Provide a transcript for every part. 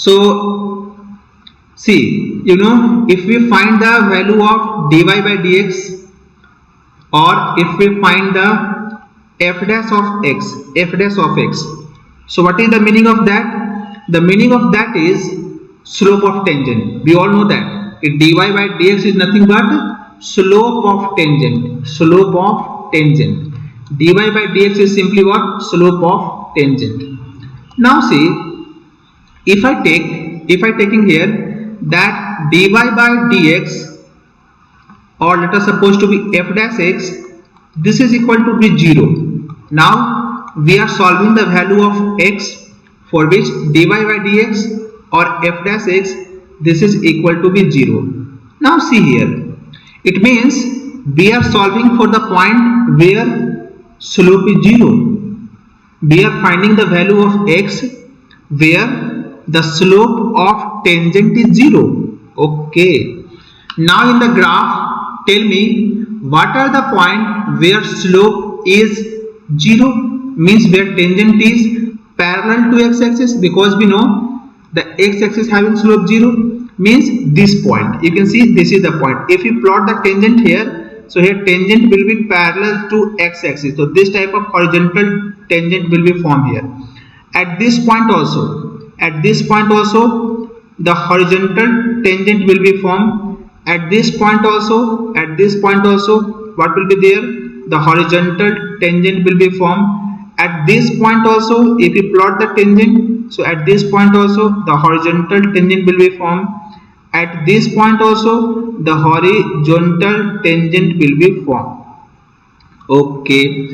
So see, if we find the value of dy by dx, or if we find the f dash of x, so what is the meaning of that? The meaning of that is slope of tangent. We all know that dy by dx is nothing but slope of tangent. Dy by dx is simply what? Slope of tangent. Now see, if I taking here that dy by dx, or let us suppose to be f dash x, this is equal to be 0. Now we are solving the value of x, for which dy by dx or f dash x, this is equal to be 0. Now see here, it means we are solving for the point where slope is 0. We are finding the value of x where the slope of tangent is 0. Okay. Now in the graph, tell me what are the point where slope is 0, means where tangent is parallel to x-axis, because we know the x-axis having slope 0, means this point. You can see this is the point. If you plot the tangent here, so here tangent will be parallel to x-axis, so this type of horizontal tangent will be formed here. At this point also the horizontal tangent will be formed. At this point also what will be there? The horizontal tangent will be formed. At this point also, if you plot the tangent, so at this point also the horizontal tangent will be formed. At this point also the horizontal tangent will be formed. Okay,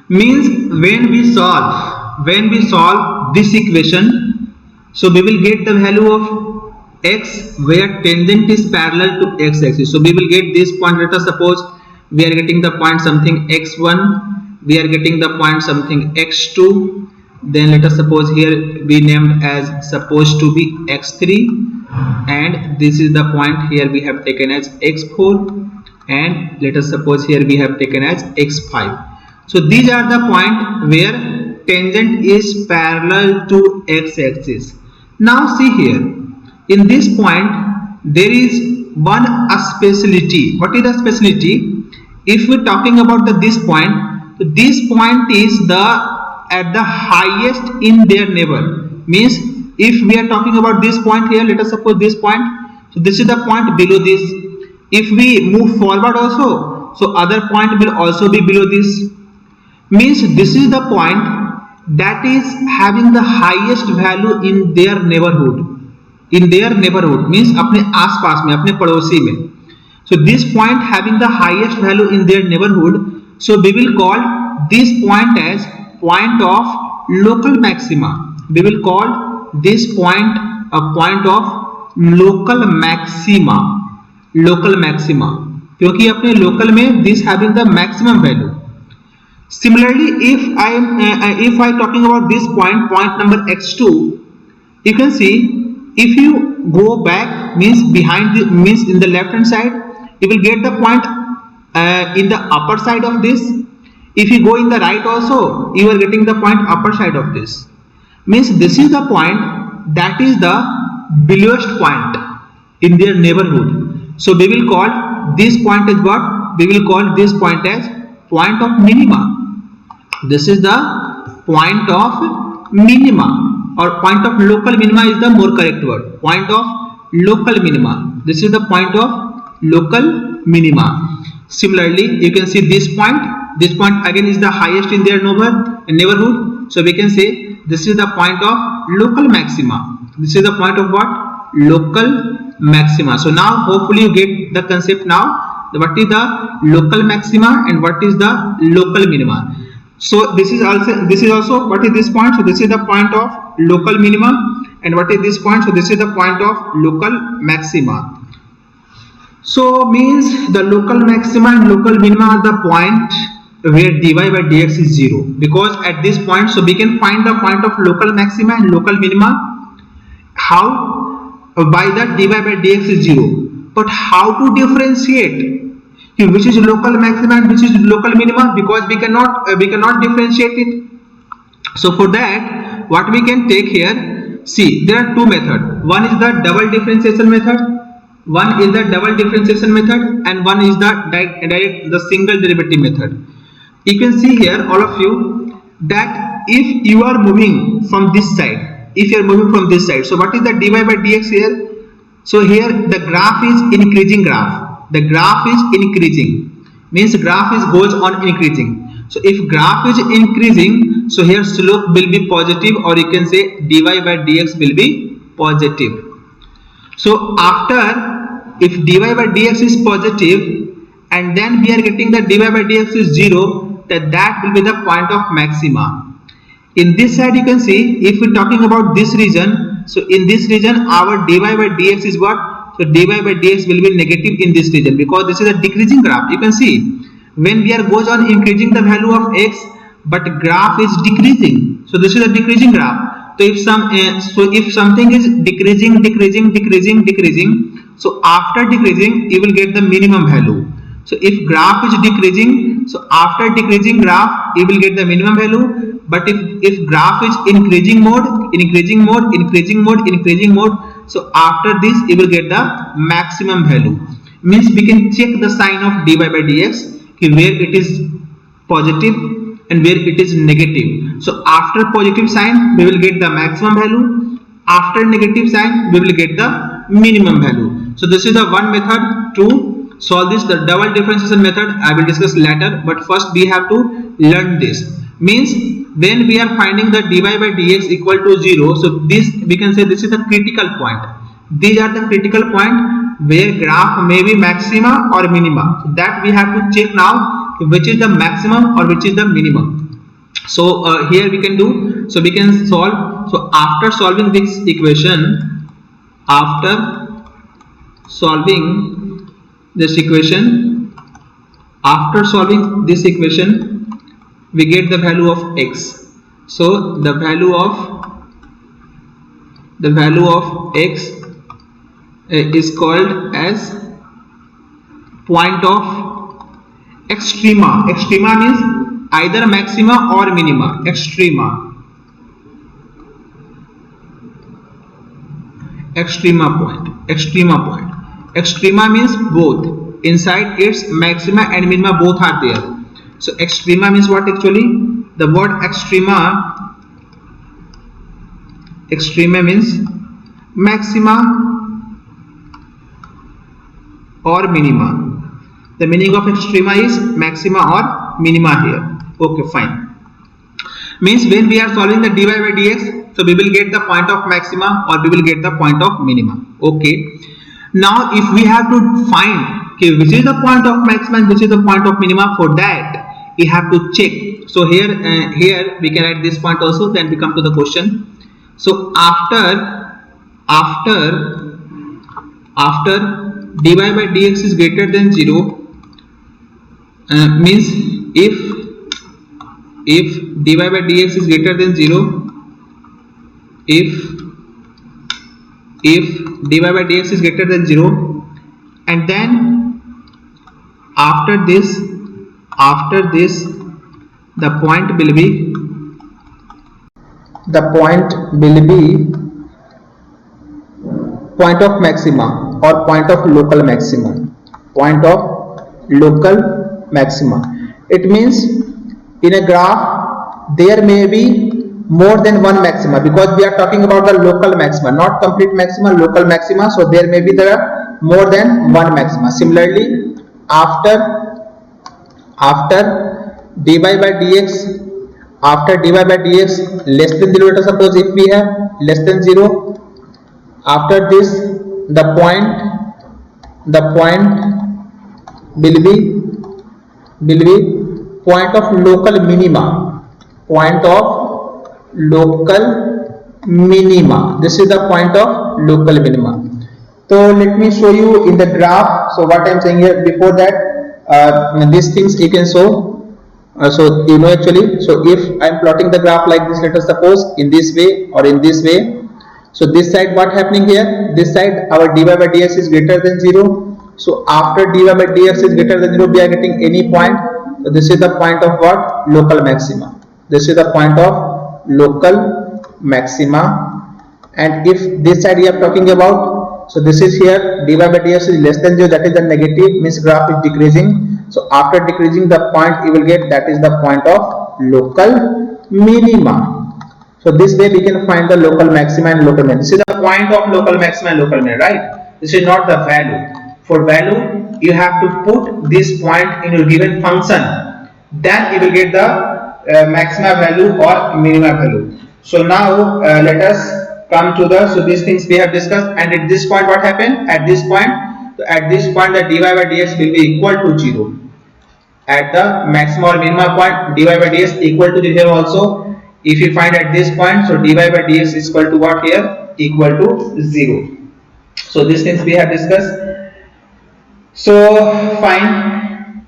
means when we solve this equation, so we will get the value of x where tangent is parallel to x-axis. So we will get this point. Let us suppose we are getting the point something x1, we are getting the point something x2, then let us suppose here we named as supposed to be x3, and this is the point here we have taken as x4, and let us suppose here we have taken as x5. So these are the point where tangent is parallel to x-axis. Now see here, in this point there is one speciality. What is the speciality? If we are talking about this point, so this point is at the highest in their neighbor. Means if we are talking about this point here, let us suppose this point, so this is the point below this. If we move forward also, so other point will also be below this. Means this is the point that is having the highest value in their neighborhood. Means अपने आसपास में, अपने पड़ोसी में. So this point having the highest value in their neighborhood, so we will call this point as point of local maxima. We will call this point a point of local maxima. क्योंकि अपने local में this having the maximum value. Similarly, if I talking about this point number x2, you can see if you go back, means means in the left hand side, you will get the point in the upper side of this. If you go in the right also, you are getting the point upper side of this. Means this is the point that is the belowest point in their neighborhood. So we will call this point as what? We will call this point as point of minima. This is the point of minima, or point of local minima is the more correct word. Point of local minima. This is the point of local minima. Similarly, you can see this point. This point again is the highest in their neighborhood. So we can say this is the point of local maxima. This is the point of what? Local maxima. So now hopefully you get the concept now. What is the local maxima and what is the local minima? So this is also what is this point? So this is the point of local minima, and what is this point? So this is the point of local maxima. So means the local maxima and local minima are the point where dy by dx is 0, because at this point, so we can find the point of local maxima and local minima. How? By that dy by dx is 0. But how to differentiate which is local maxima and which is local minima? Because we cannot differentiate it. So for that, what we can take here, see, there are two methods. One is the double differentiation method. One is the double differentiation method, and one is the single derivative method. You can see here, all of you, that if you are moving from this side, so what is the dy by dx here? So here the graph is increasing graph. The graph is increasing, means graph is goes on increasing. So if graph is increasing, so here slope will be positive, or you can say dy by dx will be positive. So after, if dy by dx is positive and then we are getting the dy by dx is 0, that will be the point of maxima. In this side you can see, if we're talking about this region, so in this region our dy by dx is what? So dy by dx will be negative in this region, because this is a decreasing graph. You can see when we are goes on increasing the value of x, but graph is decreasing. So this is a decreasing graph. So if something is decreasing, so after decreasing you will get the minimum value. So if graph is decreasing, so after decreasing graph you will get the minimum value. But if graph is increasing mode, so after this you will get the maximum value. Means we can check the sign of dy by dx, where it is positive and where it is negative. So after positive sign we will get the maximum value, after negative sign we will get the minimum value. So this is the one method to solve this. The double differentiation method I will discuss later, but first we have to learn this. Means when we are finding the dy by dx equal to 0, so this we can say this is the critical point. These are the critical point where graph may be maxima or minima. So that we have to check now, which is the maximum or which is the minimum. So here we can do, so we can solve. So after solving this equation, we get the value of x. So the value of x is called as point of extrema. Extrema means either maxima or minima. Extrema point. Extrema means both. Inside its maxima and minima both are there. So extrema means what actually? The word extrema means maxima or minima. The meaning of extrema is maxima or minima here. Okay, fine. Means when we are solving the dy by dx, so we will get the point of maxima or we will get the point of minima. Okay. Now if we have to find which is the point of maxima and which is the point of minima, for that we have to check. So here we can write this point also, then we come to the question. So after dy by dx is greater than 0, means if dy by dx is greater than 0, if dy by dx is greater than 0, and then after this the point will be point of maxima or point of local maxima. It means in a graph there may be more than one maxima, because we are talking about the local maxima, not complete maxima, local maxima. So there may be more than one maxima. Similarly, after dy by dx less than 0, let us suppose if we have less than 0, after this the point will be point of local minima. This is the point of local minima. So let me show you in the graph. So what I am saying here, before that these things you can show. So you know actually, so if I am plotting the graph like this, let us suppose in this way or in this way. So this side what happening here, this side our dy by dx is greater than 0. So after dy by dx is greater than 0, we are getting any point. So this is the point of what? Local maxima. This is the point of local maxima. And if this side we are talking about, so this is here dy by dx is less than 0, that is the negative, means graph is decreasing. So after decreasing the point you will get, that is the point of local minima. So this way we can find the local maxima and local minimum. This is the point of local maxima and local minimum, right? This is not the value. For value, you have to put this point in your given function. Then you will get the maxima value or minima value. So now let us come to the, so these things we have discussed, and at this point what happened? At this point, the dy by dx will be equal to 0. At the maximum or minimum point, dy by dx equal to 0 also. If you find at this point, so dy by dx is equal to what here? Equal to 0. So these things we have discussed. So fine.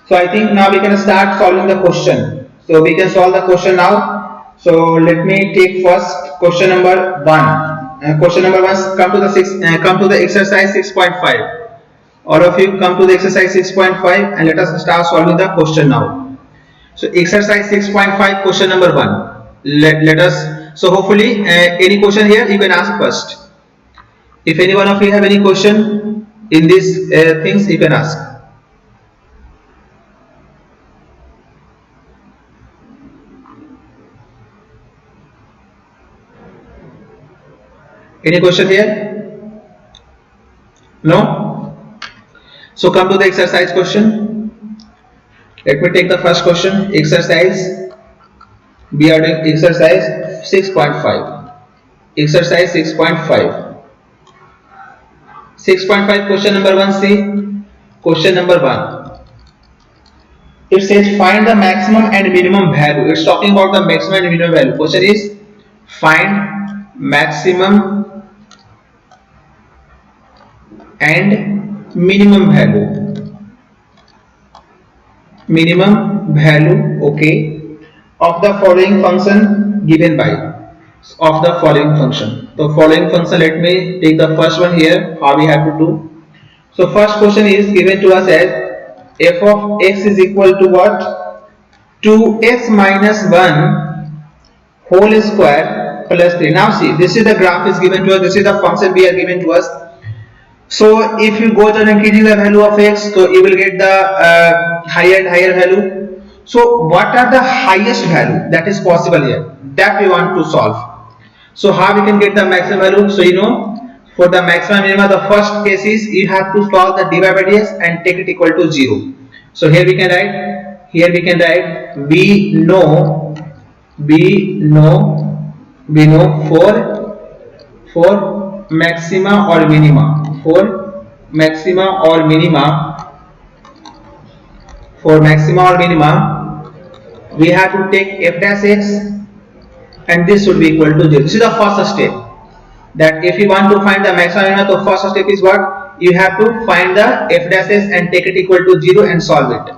So I think now we can start solving the question. So we can solve the question now. So let me take first question number 1. Question number 1, come to the exercise 6.5. All of you come to the exercise 6.5 and let us start solving the question now. So exercise 6.5, question number 1. Let us, so hopefully any question here you can ask first. If any one of you have any question in these things, you can ask. Any question here? No? So come to the exercise question. Let me take the first question. Exercise, we are doing exercise 6.5. Exercise 6.5. 6.5, question number 1, see. Question number 1. It says find the maximum and minimum value. It's talking about the maximum and minimum value. Question is find maximum and minimum value. Minimum value, okay, of the following function given by, of the following function. So following function, let me take the first one here, how we have to do. So first question is given to us as f of x is equal to what? 2x minus 1 whole square plus 3. Now see, this is the graph is given to us, this is the function we are given to us. So if you go to increasing the value of x, so you will get the higher and higher value. So what are the highest value that is possible here? That we want to solve. So how we can get the maximum value? So you know, for the maximum minimum, the first case is you have to solve the dy by dx and take it equal to 0. So here we can write, we know for maxima or minima, we have to take f dash x and this should be equal to 0. This is the first step. That if you want to find the maximum minimum, the first step is what? You have to find the f dash x and take it equal to 0 and solve it.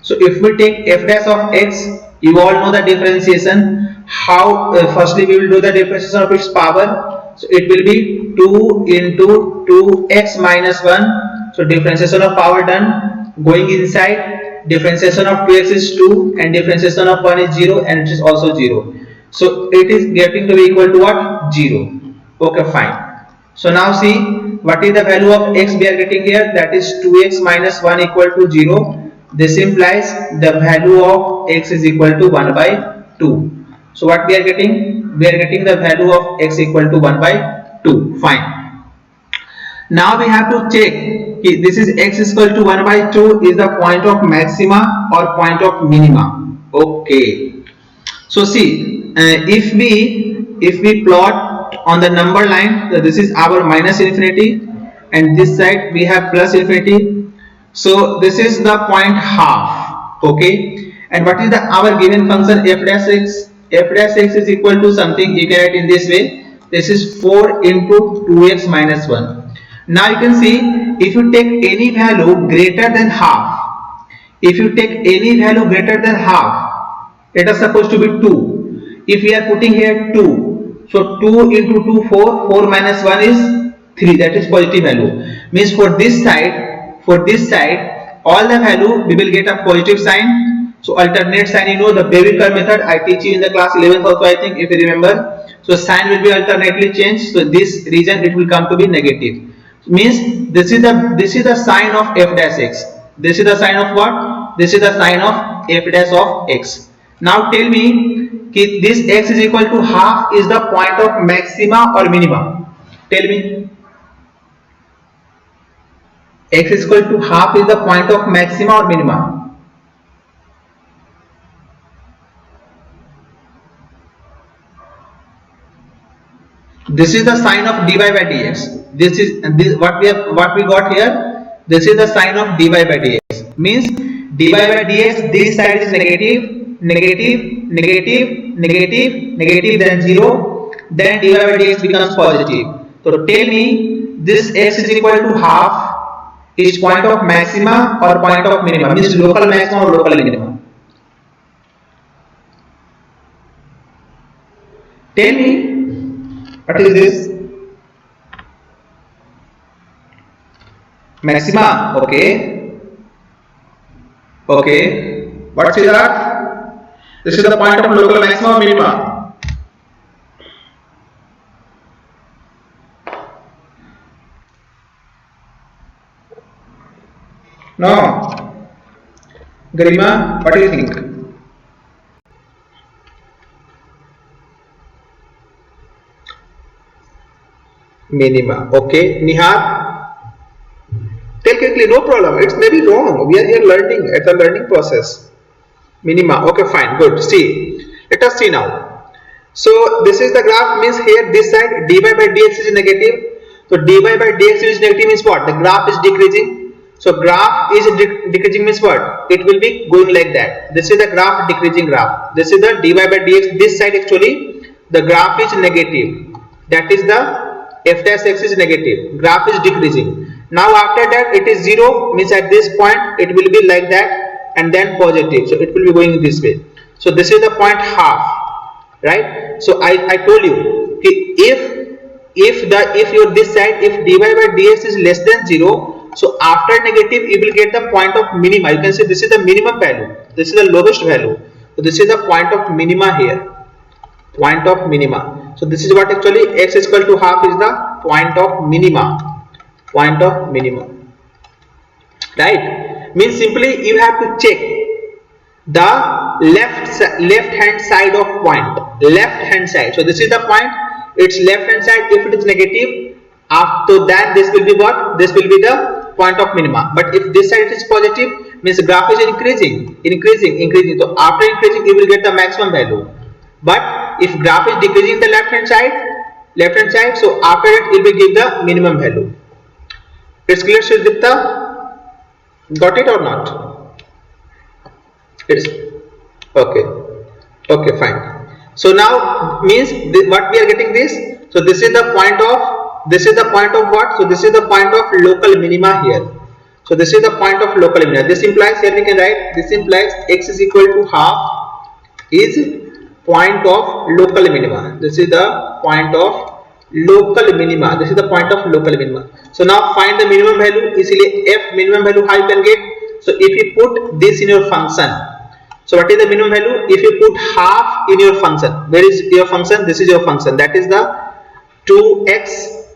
So if we take f dash of x, you all know the differentiation. How? Firstly, we will do the differentiation of its power. So it will be 2 into 2x minus 1. So differentiation of power done. Going inside, differentiation of 2x is 2 and differentiation of 1 is 0 and it is also 0. So it is getting to be equal to what? 0. Okay, fine. So now see, what is the value of x we are getting here? That is 2x minus 1 equal to 0. This implies the value of x is equal to 1 by 2. So what we are getting? We are getting the value of x equal to 1 by 2. Fine. Now we have to check, this is x is equal to 1 by 2 is the point of maxima or point of minima. Okay. So see, if we plot on the number line, so this is our minus infinity and this side we have plus infinity. So this is the point half. Okay. And what is the our given function f dash x? F dash x is equal to something, you can write in this way. This is 4 into 2x minus 1. Now you can see, if you take any value greater than half, let us suppose to be 2. If we are putting here 2, so 2 into 2, 4 minus 1 is 3, that is positive value. Means for this side, all the value we will get a positive sign. So alternate sign, you know the baby curve method I teach you in the class 11th also, I think, if you remember. So So sign will be alternately changed. So this region it will come to be negative. Means this is the sign of f dash x. This is the sign of what? This is the sign of f dash of x. Now tell me, this x is equal to half is the point of maxima or minima? Tell me. X is equal to half is the point of maxima or minima? This is the sign of dy by dx. This is what we got here. This is the sign of dy by dx. Means dy by dx. This side is negative, negative, negative, negative, negative, then 0. Then dy by dx becomes positive. So tell me, this x is equal to half is point of maxima or point of minima? Means local maximum or local minimum? Tell me. What is this? Maxima. Okay. Okay. What is that? This is the point of local maxima or minima? No. Garima, what do you think? Minima. Okay. Nihar, tell quickly, no problem. It's maybe wrong. We are here learning. It's a learning process. Minima. Okay, fine. Good. See. Let us see now. So this is the graph. Means here this side dy by dx is negative. So dy by dx is negative means what? The graph is decreasing. So graph is decreasing means what? It will be going like that. This is the graph, decreasing graph. This is the dy by dx. This side actually the graph is negative. That is the f dash x is negative. Graph is decreasing. Now after that it is 0. Means at this point it will be like that and then positive. So it will be going this way. So this is the point half, right? So I told you if your this side, if dy by dx is less than 0, so after negative you will get the point of minima. You can say this is the minimum value. This is the lowest value. So this is the point of minima here. Point of minima. So this is what actually x is equal to half is the point of minima. Point of minimum. Right? Means simply you have to check the left hand side of point. Left hand side. So this is the point. Its left hand side. If it is negative, after that this will be what? This will be the point of minima. But if this side is positive, means the graph is increasing. So after increasing, you will get the maximum value. But if graph is decreasing the left hand side, so after it will be give the minimum value. It's clear, Sridipta? Got it or not? It's okay. Okay, fine. So now means what we are getting this. So this is the point of what? So this is the point of local minima here. So this is the point of local minima. This implies, here we can write, this implies x is equal to half is point of local minima. This is the point of local minima. This is the point of local minima. So now find the minimum value. Easily f minimum value how you can get. So if you put this in your function, so what is the minimum value? If you put half in your function, where is your function? This is your function. That is the 2x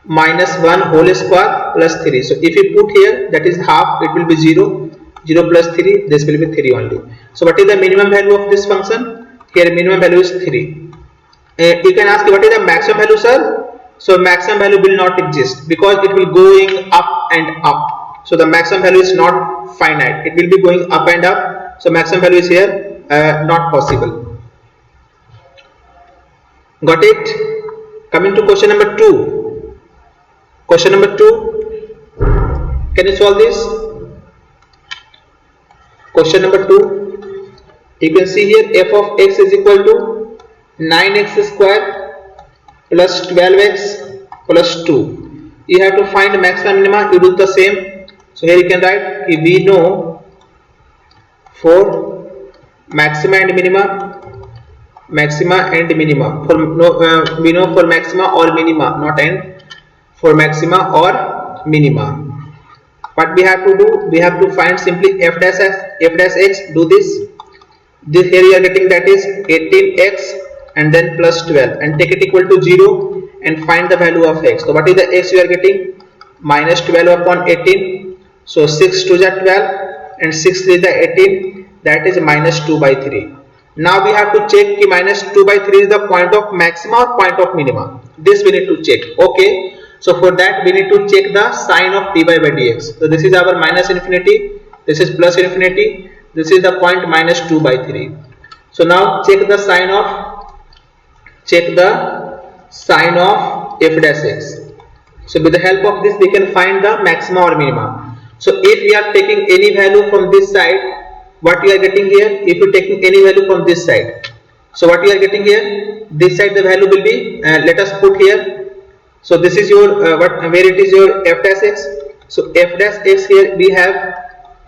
minus 1 whole square plus 3. So if you put here, that is half, it will be 0. 0 plus 3, this will be 3 only. So what is the minimum value of this function? Here minimum value is 3. You can ask what is the maximum value, sir? So maximum value will not exist because it will going up and up. So the maximum value is not finite. It will be going up and up. So maximum value is here not possible. Got it? Coming to question number 2. Question number 2. Can you solve this? Question number 2. You can see here f of x is equal to 9x square plus 12x plus 2. You have to find maximum minima. You do the same. So here you can write we know for maxima and minima. We know for maxima or minima, not and, for maxima or minima. What we have to do? We have to find simply f dash x. Do this. This here you are getting, that is 18x and then plus 12 and take it equal to 0 and find the value of x. So what is the x you are getting? Minus 12 upon 18. So 6 to the 12 and 6 to the 18, that is minus 2 by 3. Now we have to check ki minus 2 by 3 is the point of maxima or point of minima. This we need to check. Okay. So for that we need to check the sign of dy by dx. So this is our minus infinity. This is plus infinity. This is the point minus 2 by 3. So now check the sign of f dash x. So with the help of this we can find the maxima or minima. So if we are taking any value from this side, what we are getting here? If you taking any value from this side, so what we are getting here? This side the value will be, let us put here. So this is your where it is your f dash x. So f dash x here we have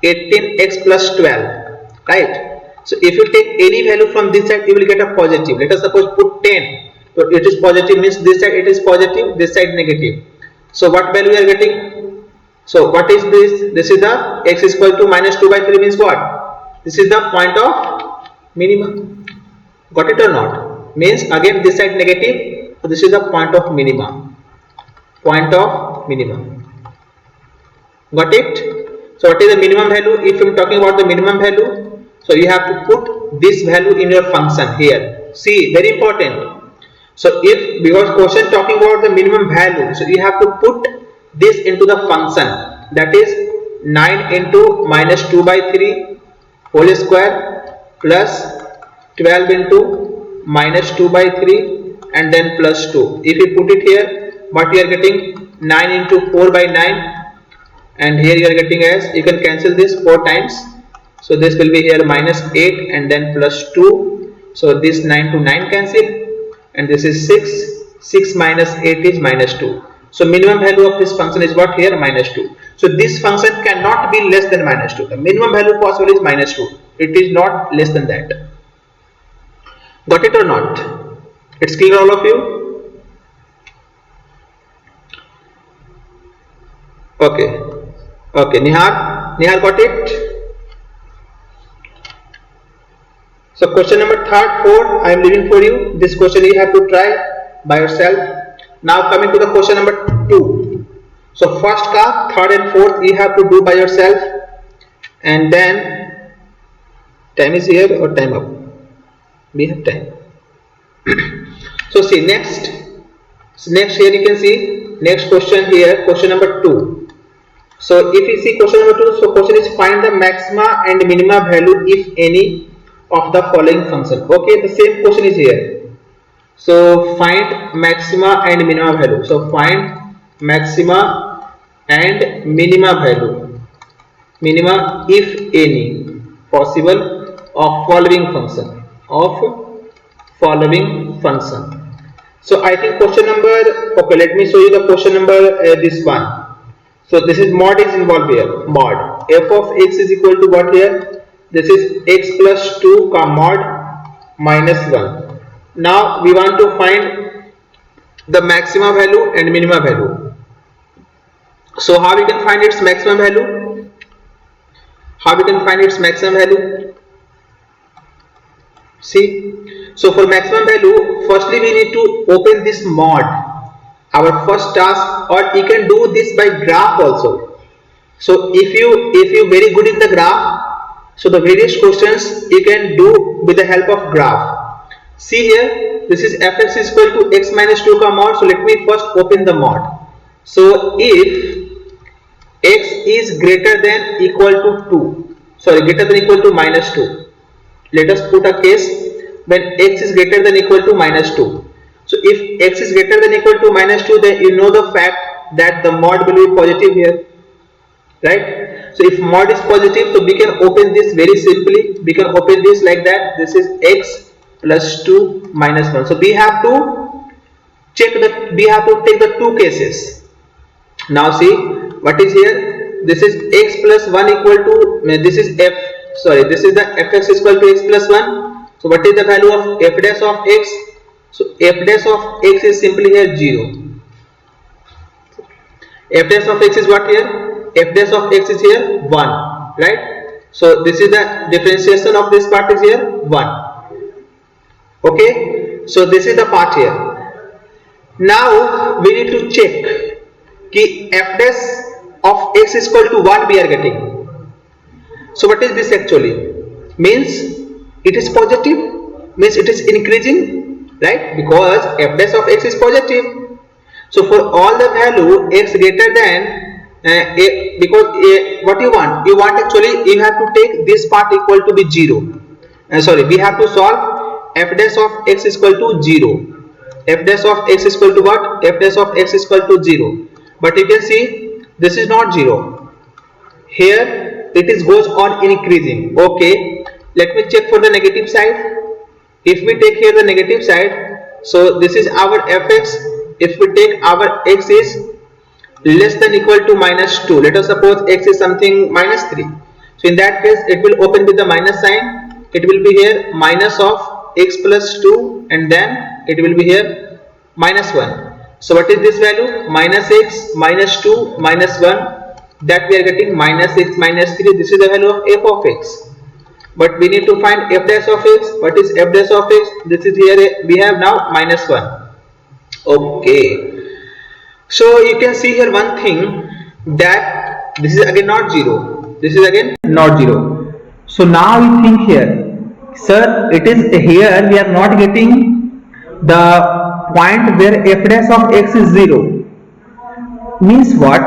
18x plus 12, right? So if you take any value from this side, you will get a positive. Let us suppose put 10. So it is positive, means this side it is positive, this side negative. So what value we are getting? So what is this? This is the x is equal to minus 2 by 3 means what? This is the point of minimum. Got it or not? Means again this side negative. So this is the point of minimum. Point of minimum. Got it? So what is the minimum value? If I am talking about the minimum value, so you have to put this value in your function here. See, very important. So if, because question talking about the minimum value, so you have to put this into the function, that is 9 into minus 2 by 3 whole square plus 12 into minus 2 by 3 and then plus 2. If you put it here, what you are getting? 9 into 4 by 9, and here you are getting as, you can cancel this 4 times. So this will be here minus 8 and then plus 2. So this 9 to 9 cancel. And this is 6 minus 8 is minus 2. So minimum value of this function is what here? Minus 2. So this function cannot be less than minus 2. The minimum value possible is minus 2. It is not less than that. Got it or not? It's clear all of you? Okay. Okay, Nihar got it? So question number 4 I am leaving for you. This question you have to try by yourself. Now coming to the question number 2. So first ka, third and fourth you have to do by yourself, and then time is here or time up? We have time. So see next here you can see next question here, question number 2. So if you see question number 2, so question is find the maxima and minima value if any of the following function. Okay, the same question is here. So find maxima and minima value. So find maxima and minima value, minima if any possible of following function, So I think question number, okay, let me show you the question number, this one. So this is mod is involved here. Mod f of x is equal to what here? This is x plus 2 mod minus 1. Now we want to find the maxima value and minima value. So how we can find its maximum value? See, so for maximum value, firstly we need to open this mod, our first task, or you can do this by graph also. So if you very good in the graph, so the various questions you can do with the help of graph. See here, this is fx is equal to x minus 2 mod. So let me first open the mod. So if x is greater than equal to 2, sorry, greater than equal to minus 2. Let us put a case when x is greater than equal to minus 2. So if x is greater than equal to minus 2, then you know the fact that the mod will be positive here, right? So if mod is positive, so we can open this very simply. We can open this like that. This is x plus 2 minus 1. So we have to check that, we have to take the two cases. Now see what is here. This is x plus 1 equal to, this is this is the fx is equal to x plus 1. So what is the value of f dash of x? So f dash of x is simply here 0. F dash of x is what here? F dash of x is here 1, right? So this is the differentiation of this part is here 1. Okay, So this is the part here. Now we need to check कि f dash of x is equal to 1 we are getting. So what is this actually? Means it is positive, means it is increasing, right? Because f dash of x is positive. So for all the value x greater than what you want actually, you have to take this part equal to be 0. Sorry, we have to solve f dash of x is equal to 0. F dash of x is equal to what? F dash of x is equal to 0. But you can see this is not 0. Here it is goes on increasing. Okay, let me check for the negative side. If we take here the negative side, so this is our fx. If we take our x is less than equal to -2, let us suppose x is something -3. So in that case it will open with the minus sign. It will be here minus of x plus 2 and then it will be here -1. So what is this value? Minus x, -2, -1, that we are getting -x, -3. This is the value of f of x. But we need to find f dash of x. What is f dash of x? This is here, we have now -1. Okay. So you can see here one thing, that this is again not 0. This is again not 0. So now you think here, sir, it is here we are not getting the point where f dash of x is 0. Means what?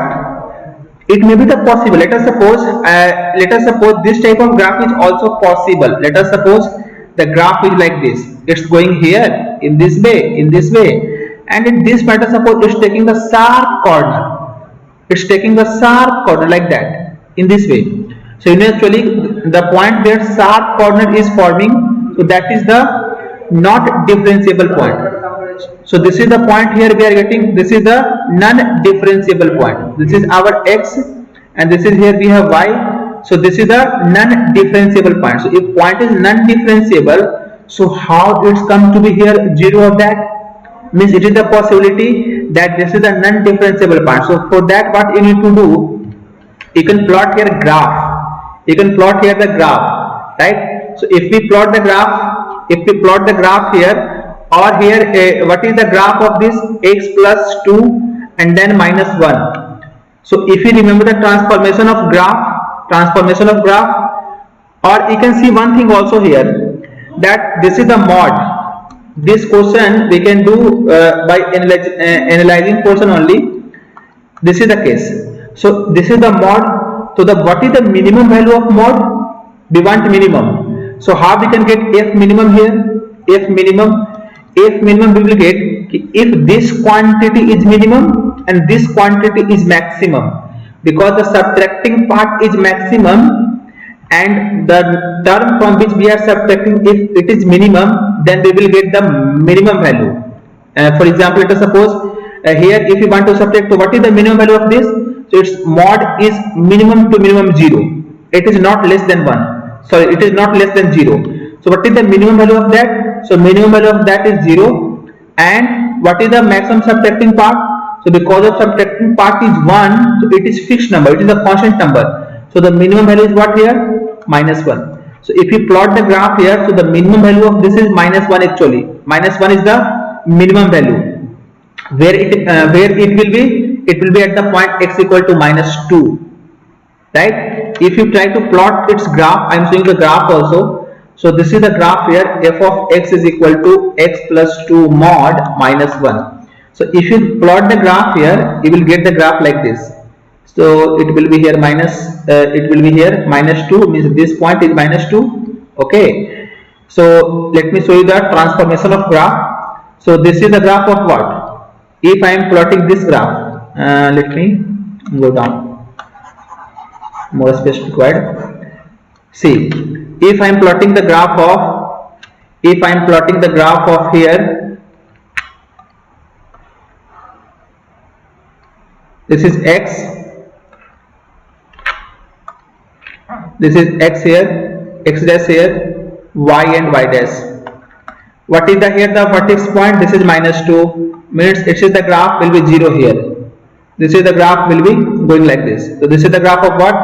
It may be the possible. Let us suppose this type of graph is also possible. Let us suppose the graph is like this. It's going here in this way, and in this point, suppose it's taking the sharp corner. It's taking the sharp corner like that in this way. So actually the point where sharp corner is forming, so that is the not differentiable point. So this is the point here we are getting. This is the non-differentiable point. This is our x and this is here we have y. So this is the non-differentiable point. So if point is non-differentiable, so how it's come to be here 0 of that? Means it is the possibility that this is the non-differentiable point. So for that what you need to do, you can plot here graph. You can plot here the graph, right? So if we plot the graph here, or here what is the graph of this x plus 2 and then -1. So if you remember the transformation of graph, or you can see one thing also here, that this is the mod. This question we can do by analyzing question only. This is the case. So this is the mod. So the what is the minimum value of mod? We want minimum. So how we can get f minimum here? F minimum we will get if this quantity is minimum and this quantity is maximum, because the subtracting part is maximum and the term from which we are subtracting, if it is minimum, then we will get the minimum value. For example, let us suppose here if you want to subtract, so what is the minimum value of this? So its mod is minimum to minimum 0. It is not less than 1. Sorry, it is not less than 0. So what is the minimum value of that? So minimum value of that is 0. And what is the maximum subtracting part? So because of subtracting part is 1, so it is fixed number, it is a constant number. So the minimum value is what here? -1. So if you plot the graph here, so the minimum value of this is -1 actually. -1 is the minimum value. Where it will be? It will be at the point x equal to -2. Right? If you try to plot its graph, I am showing the graph also. So this is the graph here, f of x is equal to x plus 2 mod -1. So if you plot the graph here, you will get the graph like this. So it will be here -2, means this point is -2. Okay. So let me show you the transformation of graph. So this is the graph of what? If I am plotting this graph, let me go down. More space required. See, if I am plotting the graph of here, this is x, this is x here, x dash here, y and y dash. What is the here the vertex point? This is -2, means it is the graph will be 0 here. This is the graph will be going like this. So this is the graph of what?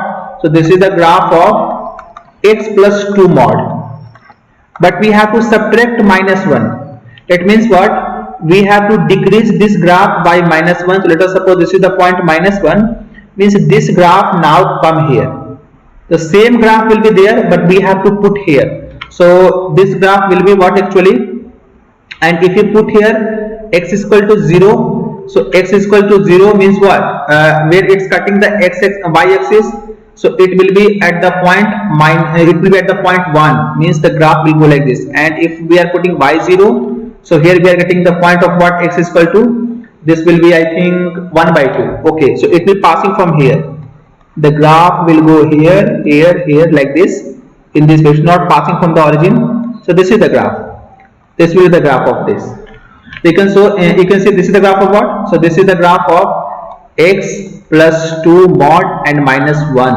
So this is the graph of x plus 2 mod. But we have to subtract -1. It means what? We have to decrease this graph by -1. So let us suppose this is the point -1, means this graph now come here. The same graph will be there, but we have to put here. So this graph will be what actually? And if you put here x is equal to 0, so x is equal to 0 means what? Where it's cutting the y-axis, so it will be at the point it will be at the point 1, means the graph will go like this. And if we are putting y0, so here we are getting the point of what? X is equal to, this will be I think 1 by 2. Okay, so it will passing from here. The graph will go here, here, here like this. In this way, it's not passing from the origin. So this is the graph. This will be the graph of this. You can see this is the graph of what? So this is the graph of x plus 2 mod and -1.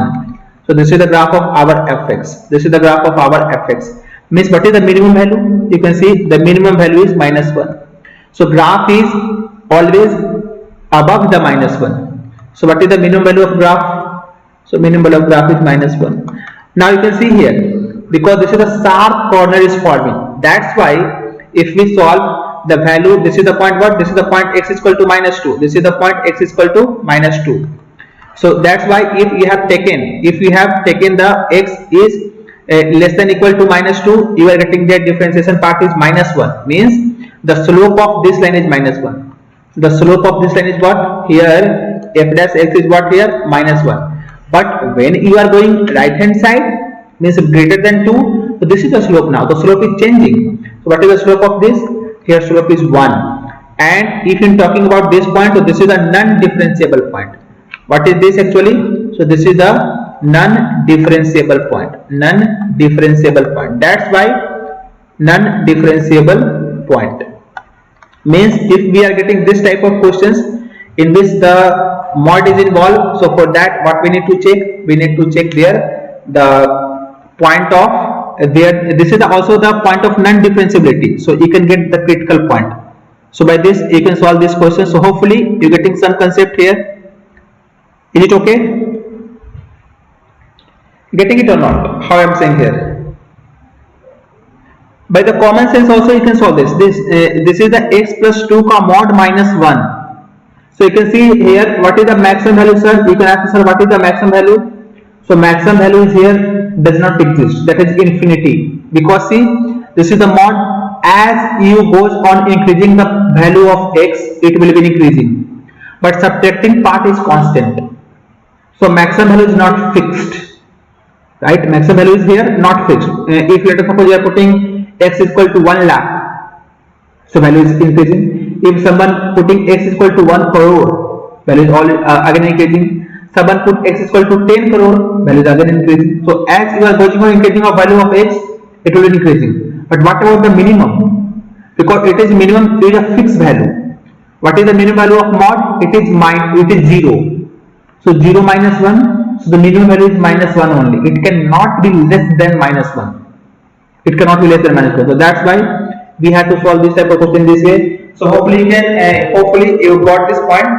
So this is the graph of our fx. This is the graph of our fx. Means what is the minimum value? You can see the minimum value is -1. So graph is always above the -1. So what is the minimum value of graph? So minimum value of graph is -1. Now you can see here, because this is the sharp corner is forming. That's why if we solve the value, this is the point what? This is the point x is equal to -2. This is the point x is equal to -2. So that's why if you have taken the x is less than equal to -2, you are getting that differentiation part is -1. Means the slope of this line is -1. The slope of this line is what? Here f dash x is what here? -1. But when you are going right hand side, means greater than 2, so this is the slope now. The slope is changing. So what is the slope of this? Here slope is 1. And if you are talking about this point, so this is a non-differentiable point. What is this actually? So this is the non-differentiable point. Non-differentiable point. That's why non-differentiable point. Means if we are getting this type of questions in which the mod is involved, so for that what we need to check? We need to check there the point of there. This is also the point of non-differentiability. So you can get the critical point. So by this you can solve this question. So hopefully you are getting some concept here. Is it okay? Getting it or not? How I am saying here? By the common sense also you can solve this. This is the x plus 2 mod -1. So you can see here what is the maximum value, sir? You can ask, sir, what is the maximum value? So maximum value is here does not exist. That is infinity. Because see, this is the mod. As you goes on increasing the value of x, it will be increasing. But subtracting part is constant. So maximum value is not fixed. Right? Maximum value is here not fixed. If let us suppose you are putting x is equal to 1 lakh, so value is increasing. If someone putting x is equal to 1 crore, value is all again increasing. Someone put x is equal to 10 crore, value is again increasing. So as you are going on increasing of value of x, it will be increasing. But what about the minimum? Because it is minimum, it is a fixed value. What is the minimum value of mod? It is 0. So 0 minus 1. So the minimum value is -1 only. It cannot be less than -1. It cannot be less than -1. So that's why we have to solve this type of question this way. So hopefully you got this point.